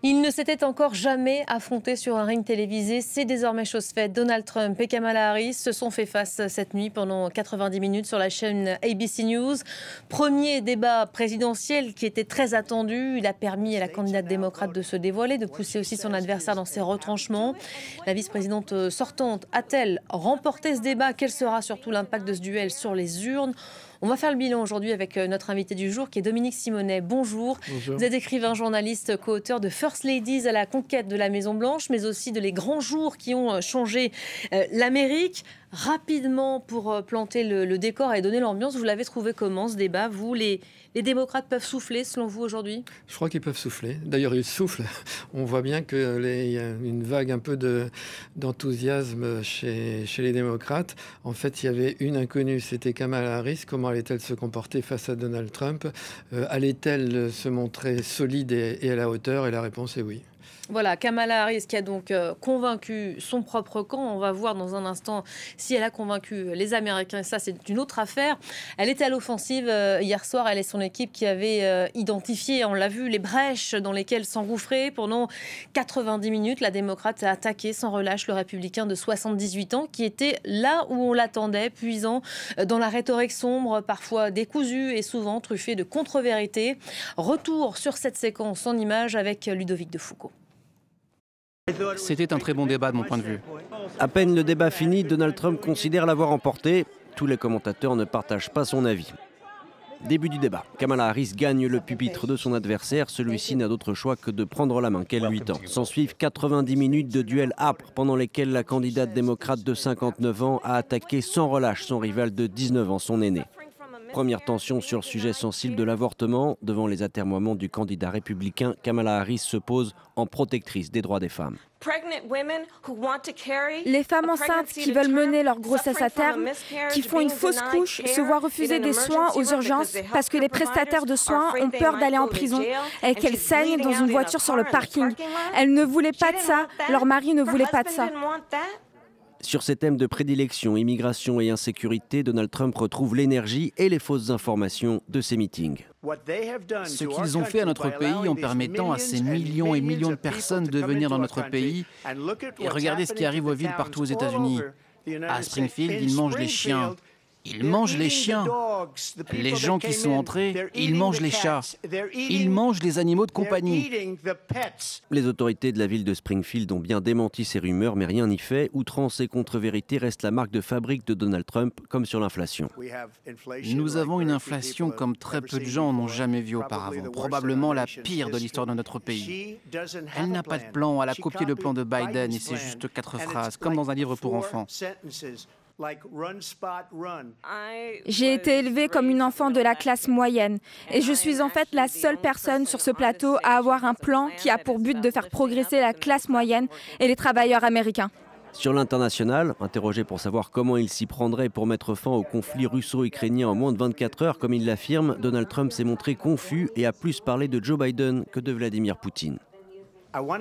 Ils ne s'étaient encore jamais affrontés sur un ring télévisé. C'est désormais chose faite. Donald Trump et Kamala Harris se sont fait face cette nuit pendant 90 minutes sur la chaîne ABC News. Premier débat présidentiel qui était très attendu. Il a permis à la candidate démocrate de se dévoiler, de pousser aussi son adversaire dans ses retranchements. La vice-présidente sortante a-t-elle remporté ce débat? Quel sera surtout l'impact de ce duel sur les urnes? On va faire le bilan aujourd'hui avec notre invité du jour qui est Dominique Simonet. Bonjour. Bonjour. Vous êtes écrivain, journaliste, co-auteur de First Ladies à la conquête de la Maison-Blanche, mais aussi de Les grands jours qui ont changé l'Amérique. Rapidement, pour planter le décor et donner l'ambiance, vous l'avez trouvé comment ce débat? Vous, les démocrates peuvent souffler selon vous aujourd'hui? Je crois qu'ils peuvent souffler. D'ailleurs, ils soufflent. On voit bien qu'il y a une vague un peu d'enthousiasme chez les démocrates. En fait, il y avait une inconnue, c'était Kamala Harris. Comment allait-elle se comporter face à Donald Trump? Allait-elle se montrer solide et à la hauteur? Et la réponse est oui. Voilà, Kamala Harris qui a donc convaincu son propre camp. On va voir dans un instant si elle a convaincu les Américains. Et ça, c'est une autre affaire. Elle était à l'offensive hier soir. Elle et son équipe qui avait identifié, on l'a vu, les brèches dans lesquelles s'engouffrer. Pendant 90 minutes, la démocrate a attaqué sans relâche le républicain de 78 ans qui était là où on l'attendait, puisant dans la rhétorique sombre, parfois décousue et souvent truffée de contre-vérités. Retour sur cette séquence en images avec Ludovic de Foucauld. C'était un très bon débat de mon point de vue. À peine le débat fini, Donald Trump considère l'avoir emporté. Tous les commentateurs ne partagent pas son avis. Début du débat. Kamala Harris gagne le pupitre de son adversaire. Celui-ci n'a d'autre choix que de prendre la main qu'elle lui tend. S'ensuivent 90 minutes de duel âpre pendant lesquelles la candidate démocrate de 59 ans a attaqué sans relâche son rival de 19 ans, son aîné. Première tension sur le sujet sensible de l'avortement. Devant les atermoiements du candidat républicain, Kamala Harris se pose en protectrice des droits des femmes. Les femmes enceintes qui veulent mener leur grossesse à terme, qui font une fausse couche, se voient refuser des soins aux urgences parce que les prestataires de soins ont peur d'aller en prison et qu'elles saignent dans une voiture sur le parking. Elles ne voulaient pas de ça, leur mari ne voulait pas de ça. Sur ces thèmes de prédilection, immigration et insécurité, Donald Trump retrouve l'énergie et les fausses informations de ses meetings. Ce qu'ils ont fait à notre pays en permettant à ces millions et millions de personnes de venir dans notre pays, et regardez ce qui arrive aux villes partout aux États-Unis. À Springfield, ils mangent les chiens. Ils mangent les chiens. Les gens qui sont entrés, ils mangent les chats. Ils mangent les animaux de compagnie. Les autorités de la ville de Springfield ont bien démenti ces rumeurs, mais rien n'y fait. Outrance et contre-vérité restent la marque de fabrique de Donald Trump, comme sur l'inflation. Nous avons une inflation comme très peu de gens n'ont jamais vu auparavant. Probablement la pire de l'histoire de notre pays. Elle n'a pas de plan. Elle a copié le plan de Biden et c'est juste 4 phrases, comme dans un livre pour enfants. J'ai été élevée comme une enfant de la classe moyenne et je suis en fait la seule personne sur ce plateau à avoir un plan qui a pour but de faire progresser la classe moyenne et les travailleurs américains. Sur l'international, interrogé pour savoir comment il s'y prendrait pour mettre fin au conflit russo-ukrainien en moins de 24 heures, comme il l'affirme, Donald Trump s'est montré confus et a plus parlé de Joe Biden que de Vladimir Poutine.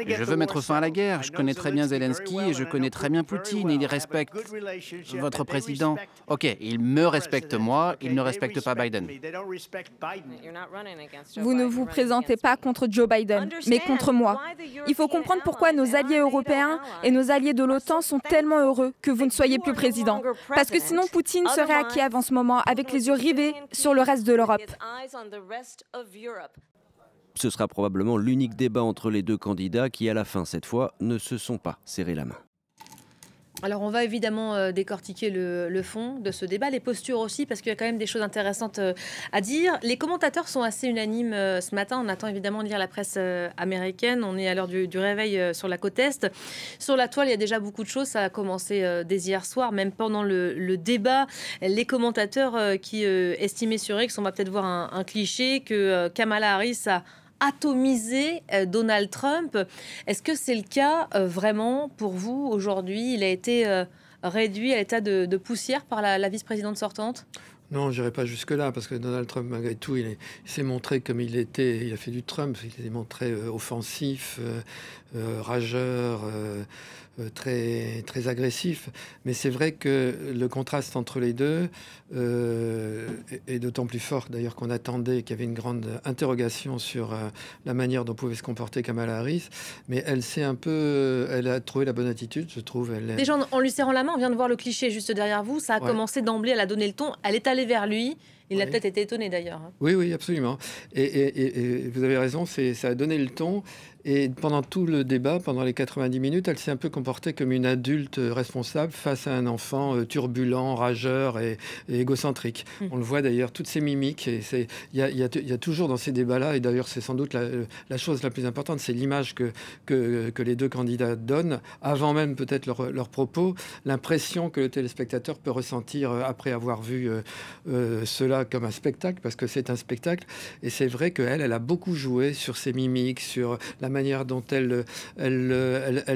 Je veux mettre fin à la guerre. Je connais très bien Zelensky et je connais très bien Poutine. Il respecte votre président. Ok, il me respecte moi, il ne respecte pas Biden. Vous ne vous présentez pas contre Joe Biden, mais contre moi. Il faut comprendre pourquoi nos alliés européens et nos alliés de l'OTAN sont tellement heureux que vous ne soyez plus président. Parce que sinon, Poutine serait à Kiev en ce moment, avec les yeux rivés sur le reste de l'Europe. Ce sera probablement l'unique débat entre les deux candidats qui, à la fin, cette fois, ne se sont pas serré la main. Alors on va évidemment décortiquer le fond de ce débat, les postures aussi, parce qu'il y a quand même des choses intéressantes à dire. Les commentateurs sont assez unanimes ce matin. On attend évidemment de lire la presse américaine. On est à l'heure du réveil sur la côte Est. Sur la toile, il y a déjà beaucoup de choses. Ça a commencé dès hier soir, même pendant le débat. Les commentateurs qui estimaient sur X, on va peut-être voir un cliché, que Kamala Harris a atomiser Donald Trump. Est-ce que c'est le cas vraiment pour vous aujourd'hui? Il a été réduit à l'état de poussière par la vice-présidente sortante? Non, je n'irai pas jusque-là, parce que Donald Trump, malgré tout, il s'est montré comme il était. Il a fait du Trump, il s'est montré offensif, rageur, très, très agressif. Mais c'est vrai que le contraste entre les deux est d'autant plus fort, d'ailleurs, qu'on attendait, qu'il y avait une grande interrogation sur la manière dont pouvait se comporter Kamala Harris. Mais elle a trouvé la bonne attitude, je trouve. Déjà, en lui serrant la main, on vient de voir le cliché juste derrière vous. Ça a commencé d'emblée, elle a donné le ton. Elle est allée vers lui. Il a peut-être été étonné d'ailleurs. Oui, absolument. Et vous avez raison, ça a donné le ton. Et pendant tout le débat, pendant les 90 minutes, elle s'est un peu comportée comme une adulte responsable face à un enfant turbulent, rageur et égocentrique. On le voit d'ailleurs, toutes ces mimiques. Il y a toujours dans ces débats-là, et d'ailleurs c'est sans doute la chose la plus importante, c'est l'image que les deux candidats donnent, avant même peut-être leurs propos, l'impression que le téléspectateur peut ressentir après avoir vu cela comme un spectacle, parce que c'est un spectacle. Et c'est vrai qu'elle a beaucoup joué sur ses mimiques, sur la manière dont elle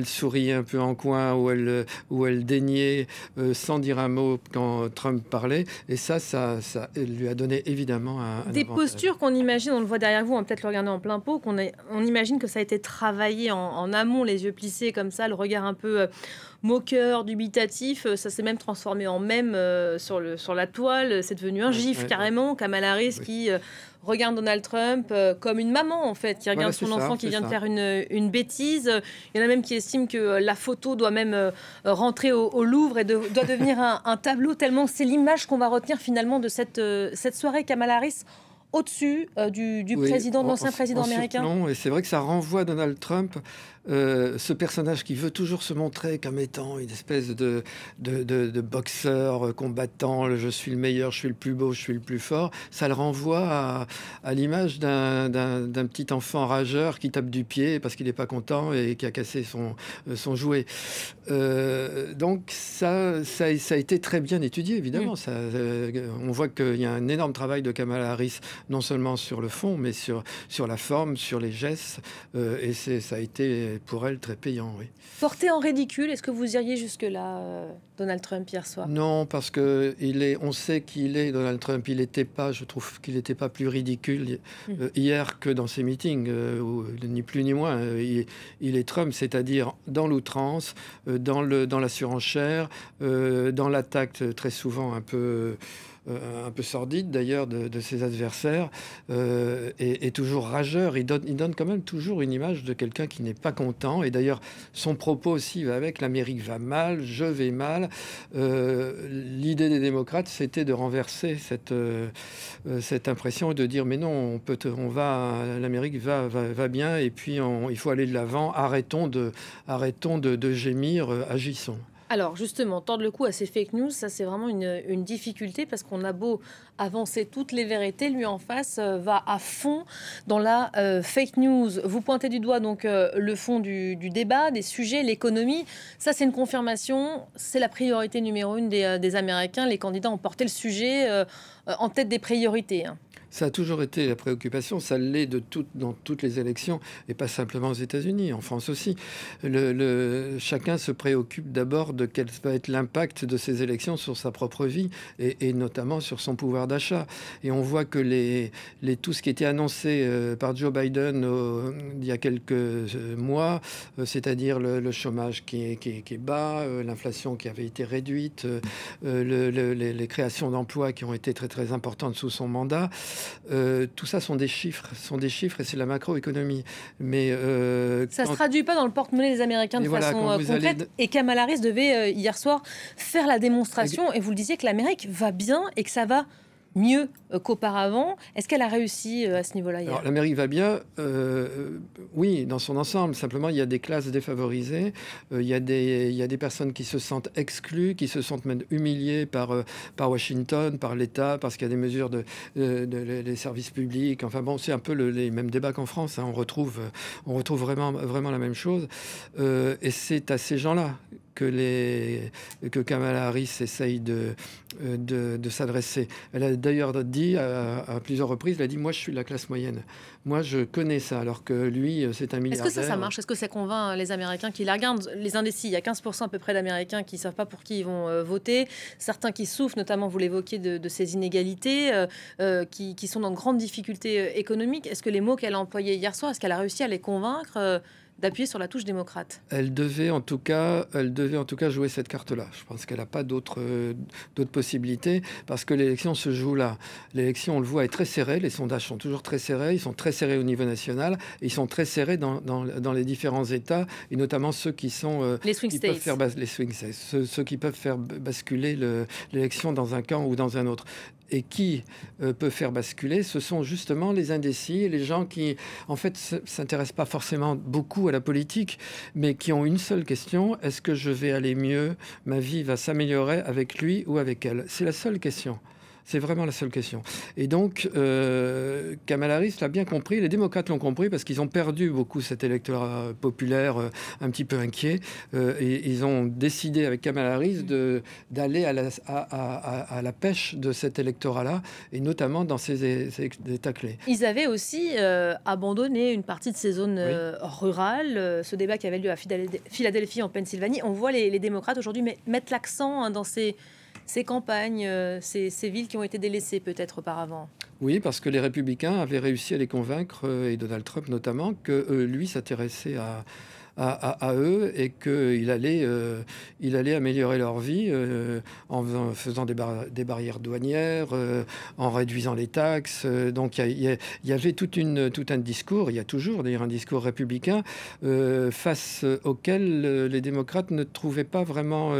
souriait un peu en coin, où elle daignait sans dire un mot quand Trump parlait. Et ça lui a donné évidemment un des avantage. Postures qu'on imagine, on le voit derrière vous, on va peut-être le regarder en plein pot, on imagine que ça a été travaillé en amont, les yeux plissés comme ça, le regard un peu moqueur, dubitatif. Ça s'est même transformé en mème sur la toile. C'est devenu un gif carrément. Kamala Harris qui regarde Donald Trump comme une maman, en fait, qui regarde son enfant qui vient de faire une bêtise. Il y en a même qui estiment que la photo doit même rentrer au Louvre et doit devenir un tableau, tellement c'est l'image qu'on va retenir finalement de cette soirée. Kamala Harris au-dessus du président, de l'ancien président américain. Non, et c'est vrai que ça renvoie Donald Trump, ce personnage qui veut toujours se montrer comme étant une espèce de boxeur combattant, je suis le meilleur, je suis le plus beau, je suis le plus fort. Ça le renvoie à l'image d'un petit enfant rageur qui tape du pied parce qu'il n'est pas content et qui a cassé son jouet. Donc ça a été très bien étudié, évidemment. On voit qu'il y a un énorme travail de Kamala Harris, non seulement sur le fond, mais sur la forme, sur les gestes. Et ça a été pour elle très payant, oui. Porté en ridicule, est-ce que vous iriez jusque-là, Donald Trump, hier soir? Non, parce que on sait qu'il est Donald Trump. Je trouve qu'il n'était pas plus ridicule hier que dans ses meetings, ni plus ni moins. Il est Trump, c'est-à-dire dans l'outrance, dans la surenchère, dans l'attaque très souvent un peu sordide d'ailleurs de ses adversaires, et toujours rageur. Il donne quand même toujours une image de quelqu'un qui n'est pas content. Et d'ailleurs, son propos aussi va avec: l'Amérique va mal, je vais mal. L'idée des démocrates, c'était de renverser cette impression et de dire: mais non, l'Amérique va bien, et puis il faut aller de l'avant. Arrêtons de gémir, agissons. Alors justement, tordre le cou à ces fake news, ça c'est vraiment une difficulté, parce qu'on a beau avancer toutes les vérités, lui en face va à fond dans la fake news. Vous pointez du doigt donc le fond du débat, des sujets, l'économie. Ça c'est une confirmation, c'est la priorité numéro 1 des Américains. Les candidats ont porté le sujet en tête des priorités. Ça a toujours été la préoccupation, ça l'est dans toutes les élections, et pas simplement aux États-Unis, en France aussi. Chacun se préoccupe d'abord de quel va être l'impact de ces élections sur sa propre vie, et notamment sur son pouvoir d'achat. Et on voit que tout ce qui était annoncé par Joe Biden il y a quelques mois, c'est-à-dire le chômage qui est bas, l'inflation qui avait été réduite, les créations d'emplois qui ont été très très importantes sous son mandat, tout ça sont des chiffres, et c'est la macroéconomie. Mais ça se traduit pas dans le porte-monnaie des Américains de façon concrète. Et Kamala Harris devait hier soir faire la démonstration. Et vous le disiez que l'Amérique va bien et que ça va mieux qu'auparavant. Est-ce qu'elle a réussi à ce niveau-là hier? Alors, l'Amérique va bien, oui, dans son ensemble. Simplement, il y a des classes défavorisées, il y a des personnes qui se sentent exclues, qui se sentent même humiliées par Washington, par l'État, parce qu'il y a des mesures des services publics. Enfin bon, c'est un peu les mêmes débats qu'en France. On retrouve vraiment la même chose. Et c'est à ces gens-là que Kamala Harris essaye de s'adresser. Elle a d'ailleurs dit à plusieurs reprises, elle a dit « Moi, je suis de la classe moyenne. Moi, je connais ça. » Alors que lui, c'est un milliardaire. Est-ce que ça marche? Est-ce que ça convainc les Américains qui la regardent? Les indécis, il y a 15% à peu près d'Américains qui ne savent pas pour qui ils vont voter. Certains qui souffrent, notamment, vous l'évoquiez, de ces inégalités, qui sont dans de grandes difficultés économiques. Est-ce que les mots qu'elle a employés hier soir, est-ce qu'elle a réussi à les convaincre d'appuyer sur la touche démocrate? Elle devait en tout cas jouer cette carte-là. Je pense qu'elle n'a pas d'autres possibilités parce que l'élection se joue là. L'élection, on le voit, est très serrée. Les sondages sont toujours très serrés. Ils sont très serrés au niveau national. Et ils sont très serrés dans les différents États, et notamment ceux qui sont les swing states. Ceux qui peuvent faire basculer l'élection dans un camp ou dans un autre. Et qui peut faire basculer, ce sont justement les indécis et les gens qui, en fait, s'intéressent pas forcément beaucoup à la politique, mais qui ont une seule question: est-ce que je vais aller mieux? Ma vie va s'améliorer avec lui ou avec elle? C'est la seule question. C'est vraiment la seule question. Et donc, Kamala Harris l'a bien compris. Les démocrates l'ont compris parce qu'ils ont perdu beaucoup cet électorat populaire un petit peu inquiet. Et ils ont décidé avec Kamala Harris d'aller à la pêche de cet électorat-là, et notamment dans ces États clés. Ils avaient aussi abandonné une partie de ces zones rurales. Ce débat qui avait lieu à Philadelphie, en Pennsylvanie. On voit les démocrates aujourd'hui mettre l'accent dans ces campagnes, ces villes qui ont été délaissées peut-être auparavant. Oui, parce que les républicains avaient réussi à les convaincre, et Donald Trump notamment, que lui s'intéressait à eux et qu'il allait améliorer leur vie en faisant des barrières douanières, en réduisant les taxes. Donc il y avait tout un discours, il y a toujours d'ailleurs un discours républicain face auquel les démocrates ne trouvaient pas vraiment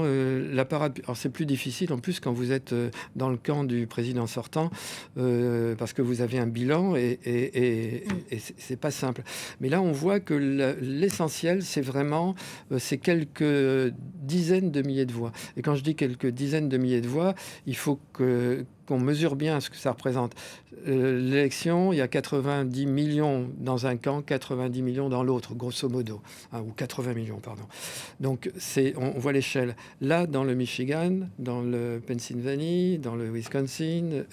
la parade. Alors c'est plus difficile en plus quand vous êtes dans le camp du président sortant parce que vous avez un bilan et c'est pas simple. Mais là on voit que l'essentiel, c'est vraiment ces quelques dizaines de milliers de voix. Et quand je dis quelques dizaines de milliers de voix, il faut qu'on mesure bien ce que ça représente. L'élection, il y a 90 millions dans un camp, 90 millions dans l'autre, grosso modo. Ou 80 millions, pardon. Donc, on voit l'échelle. Là, dans le Michigan, dans le Pennsylvanie, dans le Wisconsin,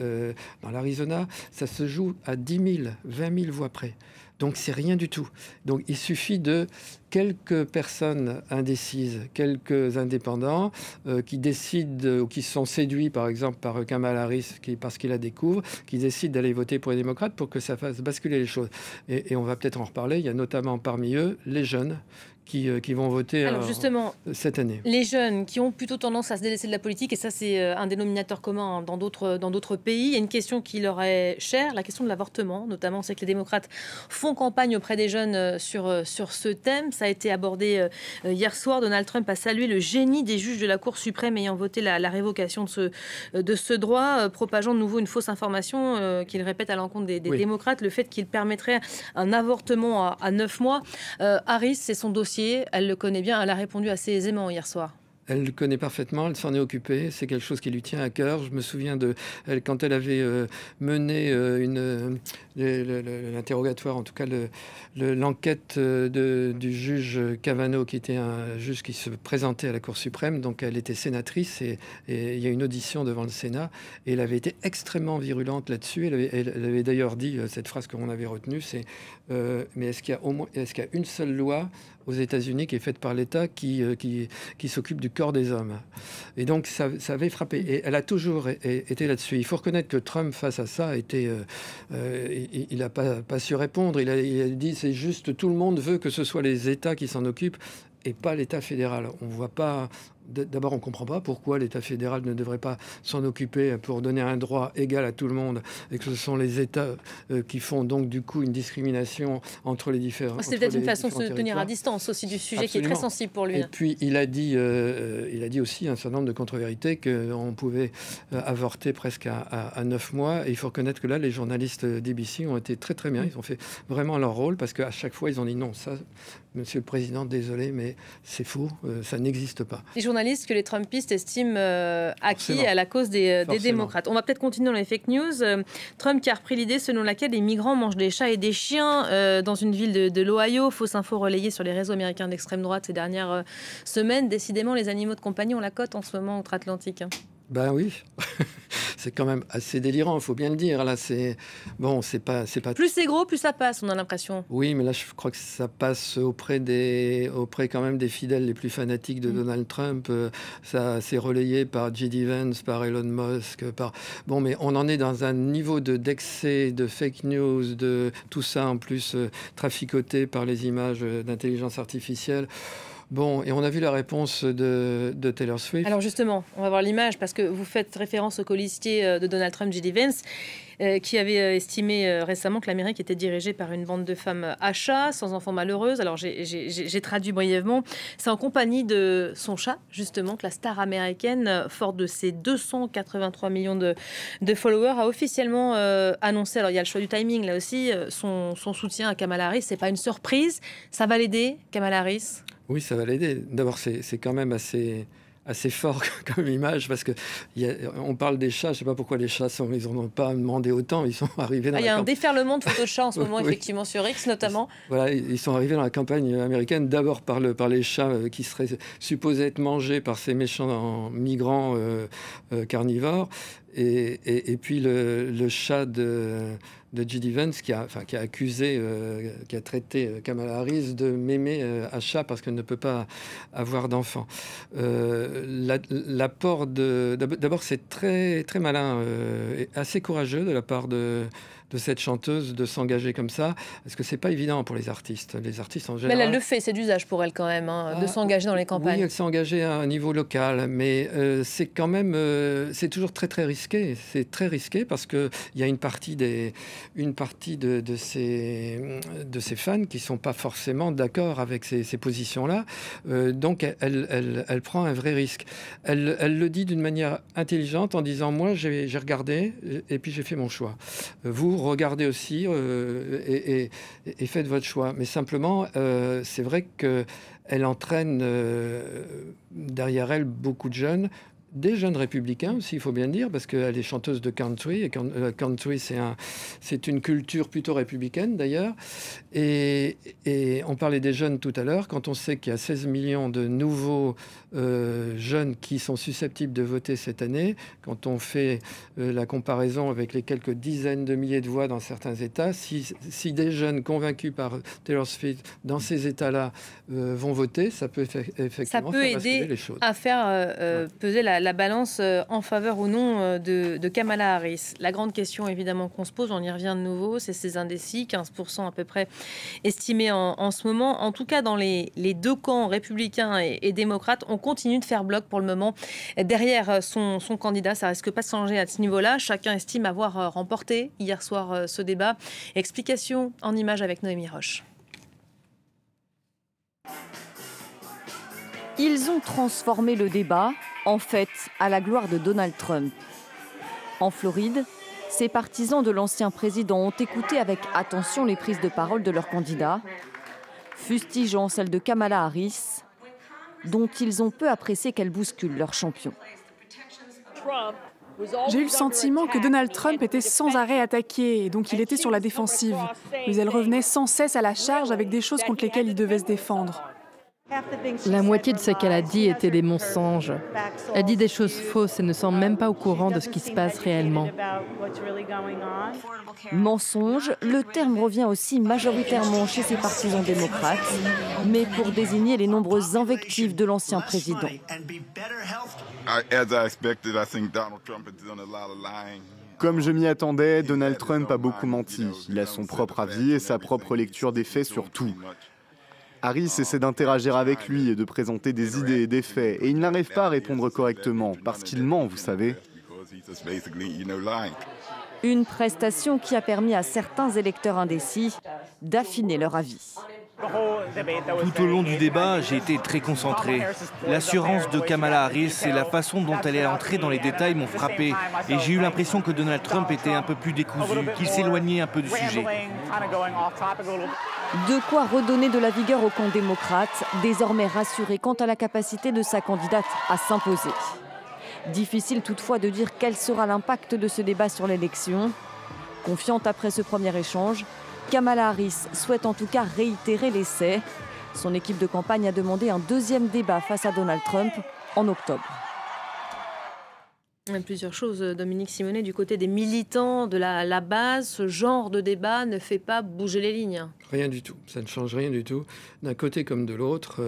dans l'Arizona, ça se joue à 10 000, 20 000 voix près. Donc, c'est rien du tout. Donc, il suffit de quelques personnes indécises, quelques indépendants qui décident ou qui sont séduits, par exemple, par Kamala Harris parce qu'ils la découvrent, qui décident d'aller voter pour les démocrates pour que ça fasse basculer les choses. Et on va peut-être en reparler. Il y a notamment parmi eux les jeunes qui vont voter justement, cette année. Les jeunes qui ont plutôt tendance à se délaisser de la politique, et ça c'est un dénominateur commun dans d'autres pays. Il y a une question qui leur est chère, la question de l'avortement. Notamment, c'est que les démocrates font campagne auprès des jeunes sur ce thème. Ça a été abordé hier soir. Donald Trump a salué le génie des juges de la Cour suprême ayant voté la révocation de ce droit, propageant de nouveau une fausse information qu'il répète à l'encontre des démocrates, le fait qu'il permettrait un avortement à 9 mois. Harris, c'est son dossier. Elle le connaît bien, elle a répondu assez aisément hier soir. Elle le connaît parfaitement, elle s'en est occupée, c'est quelque chose qui lui tient à cœur. Je me souviens quand elle avait mené l'interrogatoire, en tout cas l'enquête du juge Kavanaugh, qui était un juge qui se présentait à la Cour suprême. Donc elle était sénatrice et il y a une audition devant le Sénat et elle avait été extrêmement virulente là-dessus. Elle avait d'ailleurs dit cette phrase qu'on avait retenue, c'est mais est-ce qu'il y a une seule loi aux États-Unis qui est faite par l'État qui s'occupe du corps des hommes? Et donc ça avait frappé. Et elle a toujours été là-dessus. Il faut reconnaître que Trump, face à ça, il n'a pas su répondre. Il a dit c'est juste tout le monde veut que ce soit les États qui s'en occupent et pas l'État fédéral. On voit pas. D'abord, on ne comprend pas pourquoi l'État fédéral ne devrait pas s'en occuper pour donner un droit égal à tout le monde et que ce sont les États qui font donc du coup une discrimination entre les différents. C'est peut-être une façon de se tenir à distance aussi du sujet. Absolument. Qui est très sensible pour lui. Et puis il a dit aussi un certain nombre de contre-vérités qu'on pouvait avorter presque à 9 mois. Et il faut reconnaître que là, les journalistes d'ABC ont été très très bien. Ils ont fait vraiment leur rôle parce qu'à chaque fois, ils ont dit non, ça, Monsieur le Président, désolé, mais c'est faux, ça n'existe pas. Les journalistes journalistes que les Trumpistes estiment acquis à la cause des démocrates. On va peut-être continuer dans les fake news. Trump qui a repris l'idée selon laquelle les migrants mangent des chats et des chiens dans une ville de l'Ohio. Fausse info relayée sur les réseaux américains d'extrême droite ces dernières semaines. Décidément, les animaux de compagnie ont la cote en ce moment outre-Atlantique. Ben oui, c'est quand même assez délirant, il faut bien le dire. Là, c'est pas. Plus c'est gros, plus ça passe, on a l'impression. Oui, mais là, je crois que ça passe auprès quand même des fidèles les plus fanatiques de Donald Trump. Ça s'est relayé par J.D. Vance, par Elon Musk, Bon, mais on en est dans un niveau d'excès, de fake news, de tout ça en plus traficoté par les images d'intelligence artificielle. Bon, et on a vu la réponse de Taylor Swift. Alors justement, on va voir l'image, parce que vous faites référence au colistier de Donald Trump, J.D. Vance, qui avait estimé récemment que l'Amérique était dirigée par une bande de femmes à chat, sans enfants malheureuses. Alors j'ai traduit brièvement. C'est en compagnie de son chat, justement, que la star américaine, forte de ses 283 millions de followers, a officiellement annoncé, alors il y a le choix du timing là aussi, son soutien à Kamala Harris. C'est pas une surprise, ça va l'aider, Kamala Harris? Oui, ça va l'aider. D'abord, c'est quand même assez fort comme image, parce que on parle des chats. Je ne sais pas pourquoi les chats ils n'en ont pas demandé autant. Ils sont arrivés dans il y a un déferlement de photos de chats en ce moment, oui. Effectivement, sur X notamment. Voilà, ils sont arrivés dans la campagne américaine d'abord par les chats qui seraient supposés être mangés par ces méchants migrants carnivores. Et puis le chat de J.D. Vance qui a accusé, qui a traité Kamala Harris de mémé à chat parce qu'elle ne peut pas avoir d'enfant. L'apport d'abord, c'est très, très malin et assez courageux de la part de cette chanteuse de s'engager comme ça, parce que c'est pas évident pour les artistes. Les artistes en général. Mais elle le fait, c'est d'usage pour elle quand même, de s'engager dans les campagnes. Oui, elle s'est engagée à un niveau local, mais c'est quand même, c'est toujours très très risqué. C'est très risqué parce que il y a une partie de ces fans qui sont pas forcément d'accord avec ces positions-là. Donc elle prend un vrai risque. Elle le dit d'une manière intelligente en disant moi j'ai regardé et puis j'ai fait mon choix. Vous regardez aussi et faites votre choix. Mais simplement, c'est vrai qu'elle entraîne derrière elle beaucoup de jeunes, des jeunes républicains aussi, il faut bien le dire, parce qu'elle est chanteuse de country, et country, c'est une culture plutôt républicaine d'ailleurs. Et on parlait des jeunes tout à l'heure, quand on sait qu'il y a 16 millions de nouveaux jeunes qui sont susceptibles de voter cette année, quand on fait la comparaison avec les quelques dizaines de milliers de voix dans certains États, si des jeunes convaincus par Taylor Swift dans ces États-là vont voter, ça peut effectivement faire basculer les choses. À faire peser la balance en faveur ou non de Kamala Harris. La grande question évidemment qu'on se pose, on y revient de nouveau, c'est ces indécis, 15% à peu près estimés en ce moment. En tout cas, dans les deux camps, républicains et démocrates, on continue de faire bloc pour le moment derrière son candidat. Ça risque pas de changer à ce niveau-là. Chacun estime avoir remporté hier soir ce débat. Explication en images avec Noémie Roche. Ils ont transformé le débat, en fait, à la gloire de Donald Trump. En Floride, ces partisans de l'ancien président ont écouté avec attention les prises de parole de leurs candidats, fustigeant celle de Kamala Harris, dont ils ont peu apprécié qu'elle bouscule leur champion. J'ai eu le sentiment que Donald Trump était sans arrêt attaqué, et donc il était sur la défensive. Mais elle revenait sans cesse à la charge avec des choses contre lesquelles il devait se défendre. La moitié de ce qu'elle a dit était des mensonges. Elle dit des choses fausses et ne semble même pas au courant de ce qui se passe réellement. Mensonge, le terme revient aussi majoritairement chez ses partisans démocrates, mais pour désigner les nombreuses invectives de l'ancien président. Comme je m'y attendais, Donald Trump a beaucoup menti. Il a son propre avis et sa propre lecture des faits sur tout. Harris essaie d'interagir avec lui et de présenter des idées et des faits, et il n'arrive pas à répondre correctement, parce qu'il ment, vous savez. Une prestation qui a permis à certains électeurs indécis d'affiner leur avis. Tout au long du débat, j'ai été très concentré. L'assurance de Kamala Harris et la façon dont elle est entrée dans les détails m'ont frappé. Et j'ai eu l'impression que Donald Trump était un peu plus décousu, qu'il s'éloignait un peu du sujet. De quoi redonner de la vigueur au camp démocrate, désormais rassuré quant à la capacité de sa candidate à s'imposer. Difficile toutefois de dire quel sera l'impact de ce débat sur l'élection. Confiante après ce premier échange, Kamala Harris souhaite en tout cas réitérer l'essai. Son équipe de campagne a demandé un deuxième débat face à Donald Trump en octobre. Plusieurs choses, Dominique Simonet, du côté des militants de la base, ce genre de débat ne fait pas bouger les lignes. Rien du tout, ça ne change rien du tout. D'un côté comme de l'autre,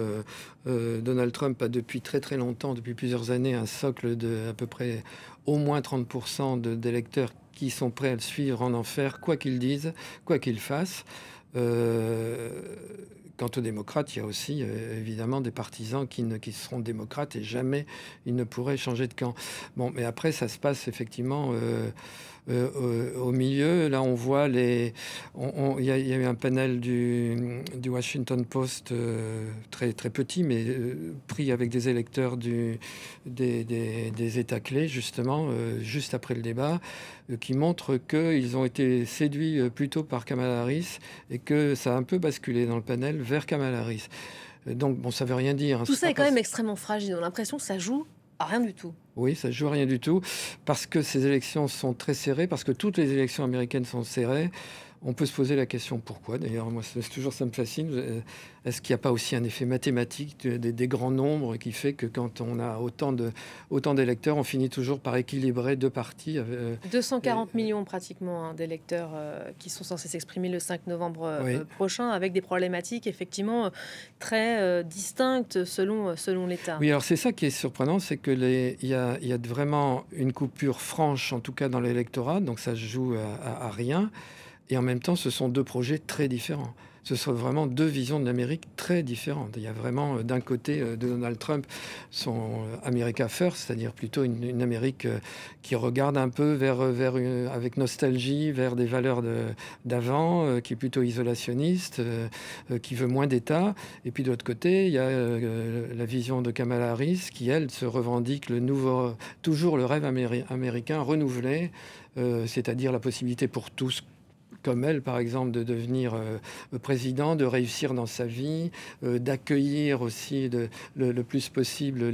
Donald Trump a depuis très très longtemps, depuis plusieurs années, un socle de à peu près au moins 30% d'électeurs qui sont prêts à le suivre en enfer, quoi qu'il dise, quoi qu'il fasse. Quant aux démocrates, il y a aussi évidemment des partisans qui seront démocrates et jamais ils ne pourraient changer de camp. Bon, mais après, ça se passe effectivement au milieu. Là, on voit il y a eu un panel du Washington Post très, très petit, mais pris avec des électeurs des États clés, justement, juste après le débat, qui montre qu'ils ont été séduits plutôt par Kamala Harris et que ça a un peu basculé dans le panel vers Kamala Harris. Donc, bon, ça veut rien dire. Tout ça est quand même extrêmement fragile. On a l'impression que ça joue à rien du tout. Oui, ça ne joue à rien du tout, parce que ces élections sont très serrées, parce que toutes les élections américaines sont serrées. On peut se poser la question pourquoi. D'ailleurs, moi, toujours ça me fascine. Est-ce qu'il n'y a pas aussi un effet mathématique des grands nombres qui fait que quand on a autant d'électeurs, on finit toujours par équilibrer deux partis 240 millions pratiquement d'électeurs qui sont censés s'exprimer le 5 novembre prochain, avec des problématiques effectivement très distinctes selon l'État. Oui, alors c'est ça qui est surprenant, c'est que il y a vraiment une coupure franche, en tout cas dans l'électorat, donc ça se joue à rien. Et en même temps, ce sont deux projets très différents. Ce sont vraiment deux visions de l'Amérique très différentes. Il y a vraiment, d'un côté de Donald Trump, son America First, c'est-à-dire plutôt une Amérique qui regarde un peu avec nostalgie vers des valeurs d'avant, qui est plutôt isolationniste, qui veut moins d'État. Et puis de l'autre côté, il y a la vision de Kamala Harris, qui, elle, se revendique toujours le rêve américain renouvelé, c'est-à-dire la possibilité pour tous, comme elle, par exemple, de devenir président, de réussir dans sa vie, d'accueillir aussi le plus possible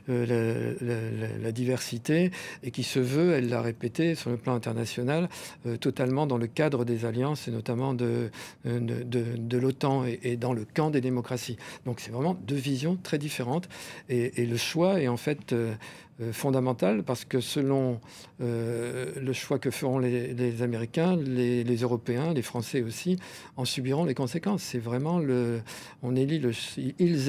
la diversité, et qui se veut, elle l'a répété, sur le plan international, totalement dans le cadre des alliances, et notamment de l'OTAN, et dans le camp des démocraties. Donc c'est vraiment deux visions très différentes, et le choix est en fait fondamental, parce que selon le choix que feront les Américains, les Européens, les Français aussi, en subiront les conséquences. C'est vraiment ils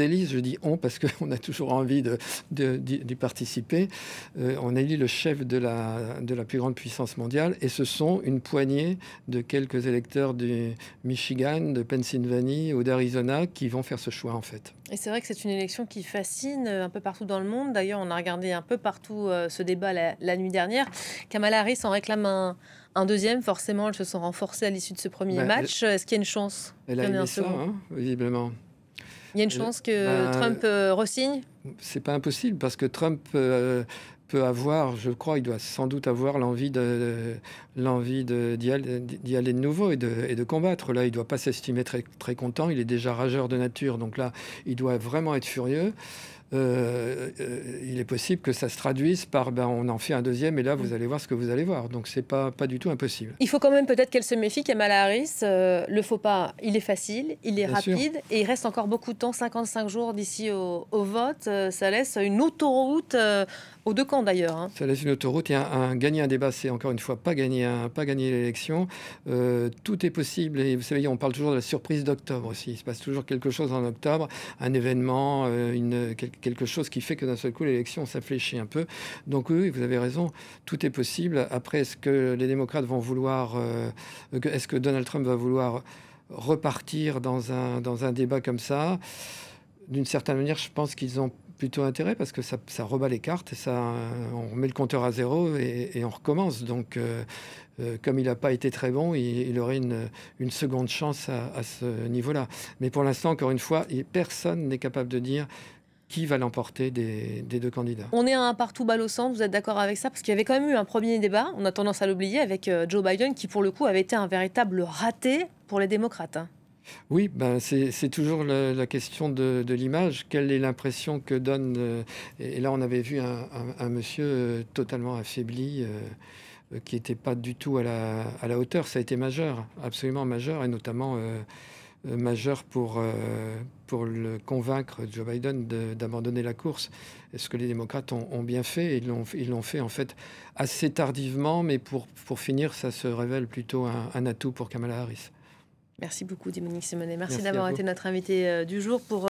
élisent, je dis on, parce qu'on a toujours envie d'y participer. On élit le chef de la plus grande puissance mondiale, et ce sont une poignée de quelques électeurs du Michigan, de Pennsylvanie ou d'Arizona qui vont faire ce choix, en fait. Et c'est vrai que c'est une élection qui fascine un peu partout dans le monde. D'ailleurs, on a regardé un peu partout ce débat la nuit dernière. Kamala Harris en réclame un deuxième. Forcément, elles se sont renforcées à l'issue de ce premier match. Est-ce qu'il y a une chance? Elle a aimé ça, visiblement. Il y a une chance que Trump re-signe? C'est pas impossible, parce que Trump peut avoir, je crois, il doit sans doute avoir l'envie d'y aller de nouveau et de combattre. Là, il ne doit pas s'estimer très, très content. Il est déjà rageur de nature. Donc là, il doit vraiment être furieux. Il est possible que ça se traduise par on en fait un deuxième, et là vous allez voir ce que vous allez voir. Donc c'est pas du tout impossible. Il faut quand même peut-être qu'elle se méfie, Kamala Harris. Le faux pas, il est facile, il est rapide, et il reste encore beaucoup de temps, 55 jours d'ici au vote. Ça laisse une autoroute aux deux camps d'ailleurs. Ça laisse une autoroute. Gagner un débat, c'est encore une fois pas gagner l'élection. Tout est possible, et vous savez, on parle toujours de la surprise d'octobre aussi. Il se passe toujours quelque chose en octobre, un événement, quelque chose qui fait que d'un seul coup l'élection s'infléchit un peu. Donc oui, vous avez raison, tout est possible. Après, est-ce que les démocrates vont vouloir, est-ce que Donald Trump va vouloir repartir dans un débat comme ça? D'une certaine manière, je pense qu'ils ont plutôt intérêt parce que ça rebat les cartes, et on remet le compteur à zéro et on recommence. Donc, comme il n'a pas été très bon, il aurait une seconde chance à ce niveau-là. Mais pour l'instant, encore une fois, personne n'est capable de dire qui va l'emporter des deux candidats. On est à un partout balle au centre, vous êtes d'accord avec ça? Parce qu'il y avait quand même eu un premier débat, on a tendance à l'oublier, avec Joe Biden, qui pour le coup avait été un véritable raté pour les démocrates. Oui, c'est toujours la question de l'image. Quelle est l'impression que donne... et là, on avait vu un monsieur totalement affaibli, qui n'était pas du tout à la hauteur. Ça a été majeur, absolument majeur, et notamment majeur pour le convaincre, Joe Biden, d'abandonner la course. Est-ce que les démocrates ont bien fait? Ils l'ont fait en fait assez tardivement, mais pour finir, ça se révèle plutôt un atout pour Kamala Harris. Merci beaucoup, Dominique Simonet. Merci d'avoir été notre invité du jour pour